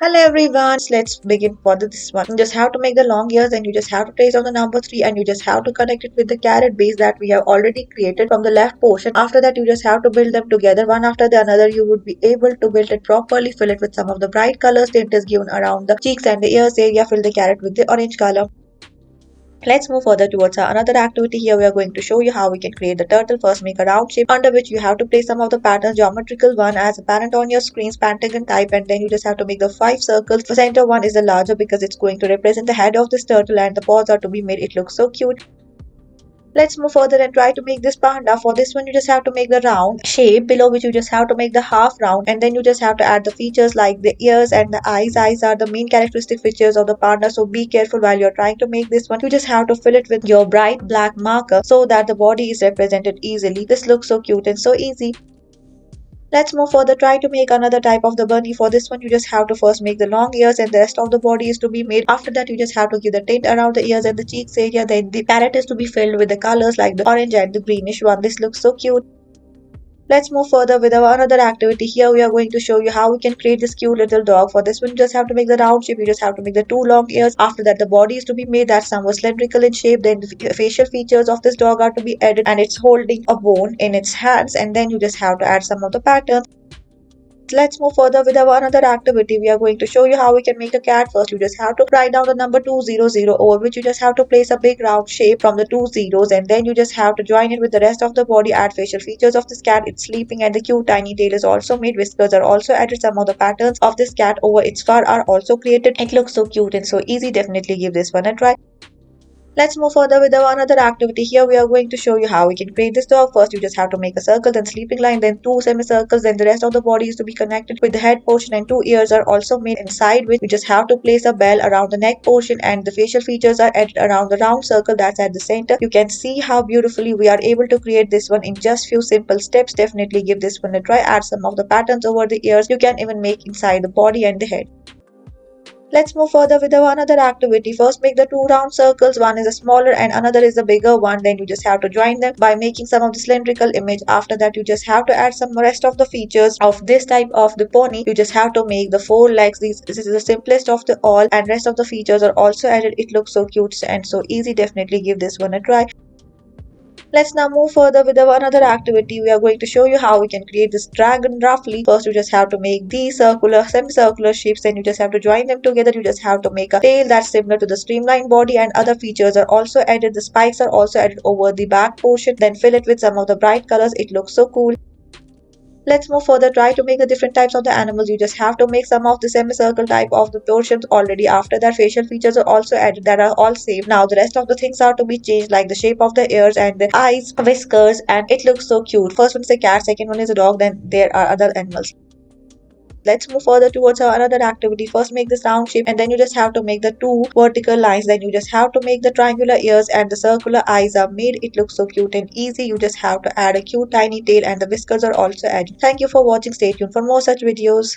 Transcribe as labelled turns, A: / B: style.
A: Hello everyone, let's begin for this one. You just have to make the long ears and you just have to trace on the number 3 and you just have to connect it with the carrot base that we have already created from the left portion. After that you just have to build them together one after the another. You would be able to build it properly, fill it with some of the bright colors tint is given around the cheeks and the ears area, fill the carrot with the orange color. Let's move further towards our another activity. Here we are going to show you how we can create the turtle. First make a round shape under which you have to place some of the patterns, geometrical one as a parent on your screen's pentagon type, and then you just have to make the 5 circles. The center one is the larger because it's going to represent the head of this turtle and the paws are to be made. It looks so cute. Let's move further and try to make this panda. For this one, you just have to make the round shape below which you just have to make the half round and then you just have to add the features like the ears and the eyes. Eyes are the main characteristic features of the panda, so be careful while you're trying to make this one. You just have to fill it with your bright black marker so that the body is represented easily. This looks so cute and so easy. Let's move further. Try to make another type of the bunny. For this one, you just have to first make the long ears and the rest of the body is to be made. After that, you just have to give the tint around the ears and the cheeks area. Then the parrot is to be filled with the colors like the orange and the greenish one. This looks so cute. Let's move further with our another activity. Here we are going to show you how we can create this cute little dog. For this one, you just have to make the round shape. You just have to make the two long ears. After that, the body is to be made that somewhat cylindrical in shape. Then the facial features of this dog are to be added and it's holding a bone in its hands. And then you just have to add some of the patterns. Let's move further with our another activity. We are going to show you how we can make a cat. First, you just have to write down the number 200 over which you just have to place a big round shape from the two zeros and then you just have to join it with the rest of the body, add facial features of this cat. It's sleeping and the cute tiny tail is also made. Whiskers are also added. Some of the patterns of this cat over its fur are also created. It looks so cute and so easy. Definitely give this one a try. Let's move further with our another activity. Here we are going to show you how we can create this dog. First, you just have to make a circle, then sleeping line, then two semicircles, then the rest of the body is to be connected with the head portion and two ears are also made inside which you just have to place a bell around the neck portion and the facial features are added around the round circle that's at the center. You can see how beautifully we are able to create this one in just few simple steps. Definitely give this one a try. Add some of the patterns over the ears. You can even make inside the body and the head. Let's move further with our another activity. First, make the two round circles. One is a smaller and another is a bigger one. Then you just have to join them by making some of the cylindrical image. After that, you just have to add some rest of the features of this type of the pony. You just have to make the four legs. This is the simplest of the all and rest of the features are also added. It looks so cute and so easy. Definitely give this one a try. Let's now move further with our another activity. We are going to show you how we can create this dragon roughly. First, you just have to make these circular, semicircular shapes. Then you just have to join them together. You just have to make a tail that's similar to the streamlined body and other features are also added. The spikes are also added over the back portion. Then fill it with some of the bright colors. It looks so cool. Let's move further. Try to make the different types of the animals. You just have to make some of the semicircle type of the portions already. After that, facial features are also added that are all same. Now the rest of the things are to be changed like the shape of the ears and the eyes, whiskers, and it looks so cute. First one is a cat, second one is a dog, then there are other animals. Let's move further towards our another activity. First make this round shape and then you just have to make the two vertical lines. Then you just have to make the triangular ears and the circular eyes are made. It looks so cute and easy. You just have to add a cute tiny tail and the whiskers are also added. Thank you for watching. Stay tuned for more such videos.